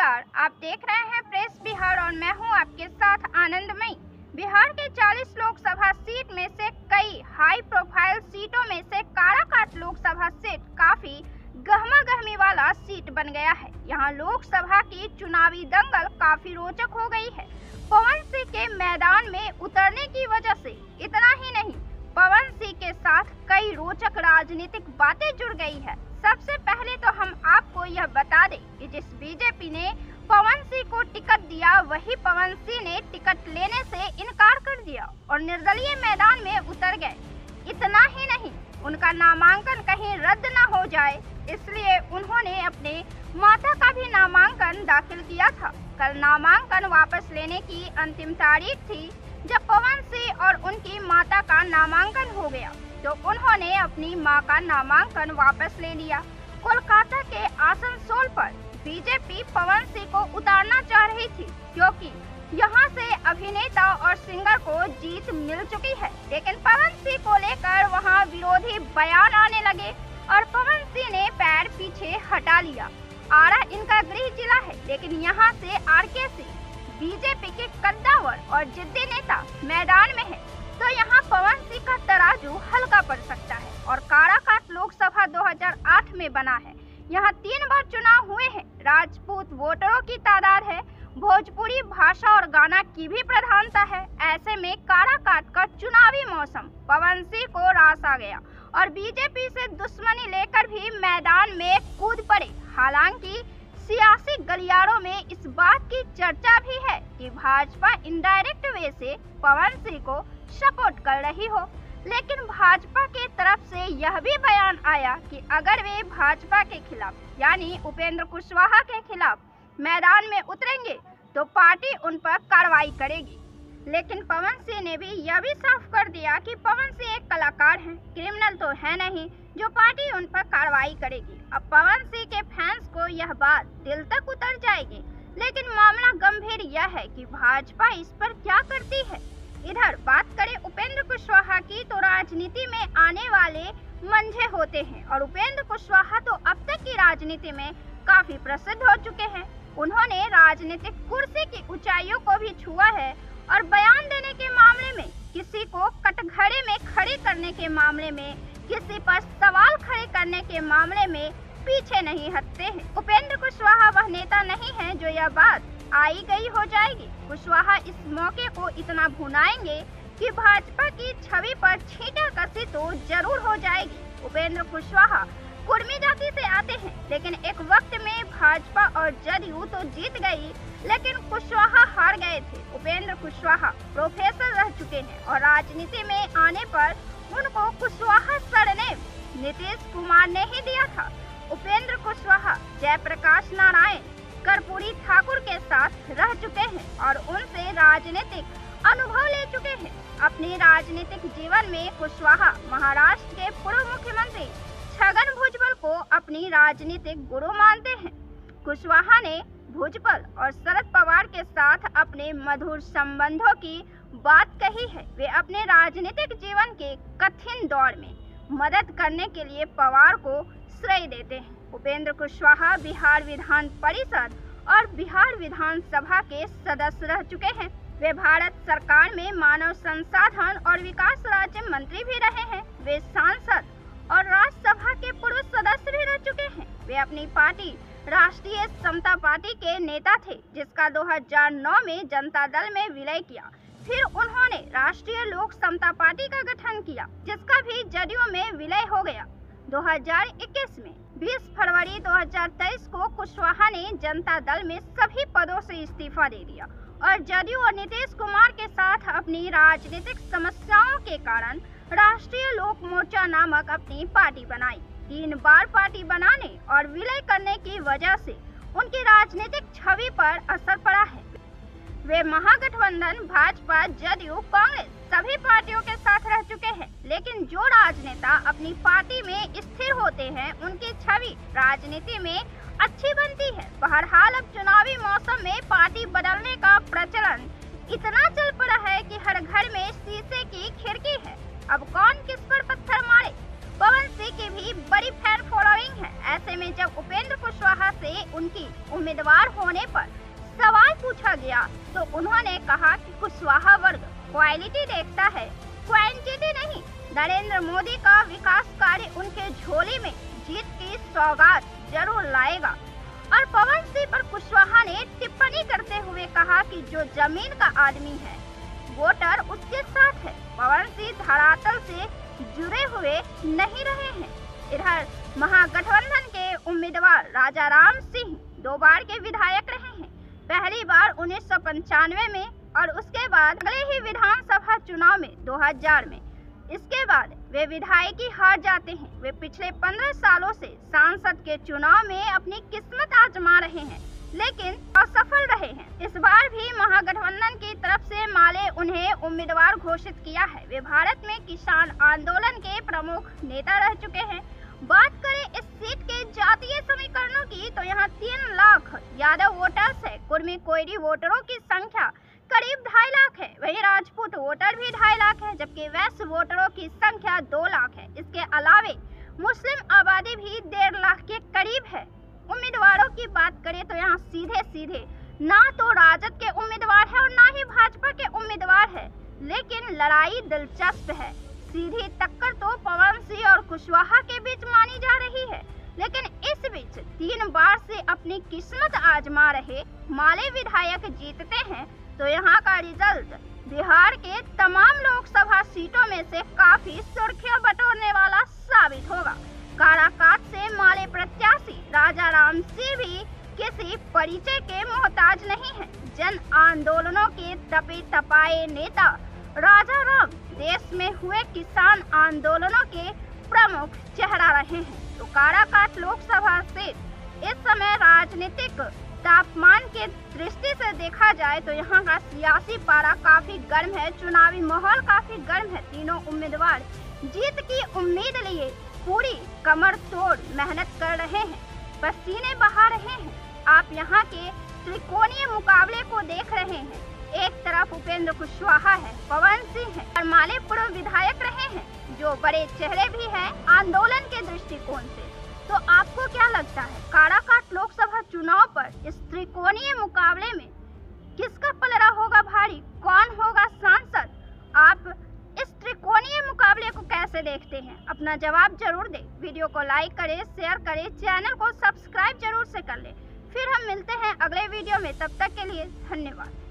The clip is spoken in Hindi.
नमस्कार, आप देख रहे हैं प्रेस बिहार और मैं हूं आपके साथ आनंदमयी। बिहार के 40 लोकसभा सीट में से कई हाई प्रोफाइल सीटों में से काराकाट लोकसभा सीट काफी गहमा गहमी वाला सीट बन गया है। यहां लोकसभा की चुनावी दंगल काफी रोचक हो गई है। पवन सिंह के मैदान में उतरने की वजह से इतना ही नहीं, पवन सिंह के साथ कई रोचक राजनीतिक बातें जुड़ गई है। सबसे पहले तो हम आपको यह बता दें कि जिस बीजेपी ने पवन सिंह को टिकट दिया, वही पवन सिंह ने टिकट लेने से इनकार कर दिया और निर्दलीय मैदान में उतर गए। इतना ही नहीं, उनका नामांकन कहीं रद्द न हो जाए, इसलिए उन्होंने अपने माता का भी नामांकन दाखिल किया था। कल नामांकन वापस लेने की अंतिम तारीख थी। जब पवन सिंह और उनकी माता का नामांकन हो गया तो उन्होंने अपनी मां का नामांकन वापस ले लिया। कोलकाता के आसनसोल पर बीजेपी पवन सिंह को उतारना चाह रही थी, क्योंकि यहां से अभिनेता और सिंगर को जीत मिल चुकी है। लेकिन पवन सिंह को लेकर वहां विरोधी बयान आने लगे और पवन सिंह ने पैर पीछे हटा लिया। आरा इनका गृह जिला है, लेकिन यहां से आरके सिंह बीजेपी के कद्दावर और जिद्दी नेता मैदान में है, तो यहाँ पवन सिंह का तराजू हल्का पड़ सकता है। और काराकाट लोकसभा 2008 में बना है। यहाँ 3 बार चुनाव हुए हैं। राजपूत वोटरों की तादाद है, भोजपुरी भाषा और गाना की भी प्रधानता है। ऐसे में काराकाट का चुनावी मौसम पवन सिंह को रास आ गया और बीजेपी से दुश्मनी लेकर भी मैदान में कूद पड़े। हालांकि सियासी गलियारों में इस बात की चर्चा भी है कि भाजपा इनडायरेक्ट वे से पवन सिंह को सपोर्ट कर रही हो, लेकिन भाजपा के तरफ से यह भी बयान आया कि अगर वे भाजपा के खिलाफ यानी उपेंद्र कुशवाहा के खिलाफ मैदान में उतरेंगे तो पार्टी उन पर कार्रवाई करेगी। लेकिन पवन सिंह ने भी यह भी साफ कर दिया कि पवन सिंह एक कलाकार हैं, क्रिमिनल तो है नहीं जो पार्टी उन पर कार्रवाई करेगी। अब पवन सिंह के फैंस को यह बात दिल तक उतर जाएगी, लेकिन मामला गंभीर यह है कि भाजपा इस पर क्या करती है। इधर बात करें उपेंद्र कुशवाहा की, तो राजनीति में आने वाले मंझे होते हैं और उपेंद्र कुशवाहा तो अब तक की राजनीति में काफी प्रसिद्ध हो चुके हैं। उन्होंने राजनीतिक कुर्सी की ऊंचाइयों को भी छुआ है और बयान देने के मामले में, किसी को कटघरे में खड़े करने के मामले में, किसी पर सवाल खड़े करने के मामले में पीछे नहीं हटते हैं। उपेंद्र कुशवाहा वह नेता नहीं है जो यह बात आई गई हो जाएगी। कुशवाहा इस मौके को इतना भुनाएंगे कि भाजपा की छवि पर छींटा कसी तो जरूर हो जाएगी। उपेंद्र कुशवाहा कुर्मी जाति से आते हैं, लेकिन एक वक्त में भाजपा और जदयू तो जीत गई, लेकिन कुशवाहा हार गए थे। उपेंद्र कुशवाहा प्रोफेसर रह चुके हैं और राजनीति में आने पर उनको कुशवाहा सरनेम नीतीश कुमार ने ही दिया था। उपेंद्र कुशवाहा जयप्रकाश नारायण कर्पूरी ठाकुर के साथ रह चुके हैं और उनसे राजनीतिक अनुभव ले चुके हैं। अपने राजनीतिक जीवन में कुशवाहा महाराष्ट्र के पूर्व मुख्यमंत्री छगन भुजबल को अपनी राजनीतिक गुरु मानते हैं। कुशवाहा ने भुजबल और शरद पवार के साथ अपने मधुर संबंधों की बात कही है। वे अपने राजनीतिक जीवन के कठिन दौर में मदद करने के लिए पवार को श्रेय देते हैं। उपेंद्र कुशवाहा बिहार विधान परिषद और बिहार विधानसभा के सदस्य रह चुके हैं। वे भारत सरकार में मानव संसाधन और विकास राज्य मंत्री भी रहे हैं। वे सांसद और राज्यसभा के पूर्व सदस्य भी रह चुके हैं। वे अपनी पार्टी राष्ट्रीय समता पार्टी के नेता थे, जिसका 2009 में जनता दल में विलय किया। फिर उन्होंने राष्ट्रीय लोक समता पार्टी का गठन किया, जिसका भी जदयू में विलय हो गया। 2021 में 20 फरवरी 2023 को कुशवाहा ने जनता दल में सभी पदों से इस्तीफा दे दिया और जदयू और नीतीश कुमार के साथ अपनी राजनीतिक समस्याओं के कारण राष्ट्रीय लोक मोर्चा नामक अपनी पार्टी बनाई। 3 बार पार्टी बनाने और विलय करने की वजह से उनकी राजनीतिक छवि पर असर पड़ा है। वे महागठबंधन भाजपा, जदयू, कांग्रेस सभी पार्टियों के साथ रह चुके हैं, लेकिन जो राजनेता अपनी पार्टी में स्थिर होते हैं, उनकी छवि राजनीति में अच्छी बनती है। बहरहाल अब चुनावी मौसम में पार्टी बदलने का प्रचलन इतना चल पड़ा है कि हर घर में शीशे की खिड़की है। अब कौन किस पर पत्थर मारे पवन सिंह की भी बड़ी फैन फॉलोइंग है। ऐसे में जब उपेंद्र कुशवाहा से उनकी उम्मीदवार होने पर सवाल पूछा गया तो उन्होंने कहा कि कुशवाहा वर्ग क्वालिटी देखता है, क्वांटिटी नहीं। नरेंद्र मोदी का विकास कार्य उनके झोली में जीत की सौगात जरूर लाएगा। और पवन सिंह पर कुशवाहा ने टिप्पणी करते हुए कहा कि जो जमीन का आदमी है वोटर उसके साथ है। पवन सिंह धरातल से जुड़े हुए नहीं रहे हैं। इधर महागठबंधन के उम्मीदवार राजा राम सिंह 2 बार के विधायक रहे हैं, पहली बार 1995 में और उसके बाद अगले ही विधानसभा चुनाव में 2000 में। इसके बाद वे विधायकी हार जाते हैं। वे पिछले 15 सालों से सांसद के चुनाव में अपनी किस्मत आजमा रहे हैं लेकिन असफल रहे हैं। इस बार भी महागठबंधन की तरफ से माले उन्हें उम्मीदवार घोषित किया है। वे भारत में किसान आंदोलन के प्रमुख नेता रह चुके हैं। बात करें इस सीट के जातीय समीकरणों की तो यहाँ 3 लाख यादव वोटर्स है। कुर्मी कोयरी वोटरों की संख्या करीब 2.5 लाख है। वहीं राजपूत वोटर भी 2.5 लाख है, जबकि वैश्य वोटरों की संख्या 2 लाख है। इसके अलावे मुस्लिम आबादी भी 1.5 लाख के करीब है। उम्मीदवारों की बात करें तो यहाँ सीधे ना तो राजद के उम्मीदवार है और ना ही भाजपा के उम्मीदवार है, लेकिन लड़ाई दिलचस्प है। सीधी टक्कर तो पवन सिंह और कुशवाहा के बीच मानी जा रही है, लेकिन इस बीच 3 बार से अपनी किस्मत आजमा रहे माले विधायक जीतते हैं तो यहाँ का रिजल्ट बिहार के तमाम लोकसभा सीटों में से काफी सुर्खियां बटोरने वाला साबित होगा। काराकाट से माले प्रत्याशी राजा राम सिंह भी किसी परिचय के मोहताज नहीं है। जन आंदोलनों के तपे तपाए नेता राजा राम देश में हुए किसान आंदोलनों के प्रमुख चेहरा रहे हैं। तो काराकाट लोकसभा सीट इस समय राजनीतिक तापमान के दृष्टि से देखा जाए तो यहाँ का सियासी पारा काफी गर्म है, चुनावी माहौल काफी गर्म है। तीनों उम्मीदवार जीत की उम्मीद लिए पूरी कमर तोड़ मेहनत कर रहे हैं, पसीने बहा रहे हैं। आप यहाँ के त्रिकोणीय मुकाबले को देख रहे हैं। एक तरफ उपेंद्र कुशवाहा है, पवन सिंह है और माले पूर्व विधायक रहे हैं जो बड़े चेहरे भी हैं आंदोलन के दृष्टिकोण से। तो आपको क्या लगता है काराकाट लोकसभा चुनाव पर इस त्रिकोणीय मुकाबले में किसका पलड़ा होगा भारी, कौन होगा सांसद? आप इस त्रिकोणीय मुकाबले को कैसे देखते हैं? अपना जवाब जरूर दें। वीडियो को लाइक करें, शेयर करें, चैनल को सब्सक्राइब जरूर से कर लें। फिर हम मिलते हैं अगले वीडियो में, तब तक के लिए धन्यवाद।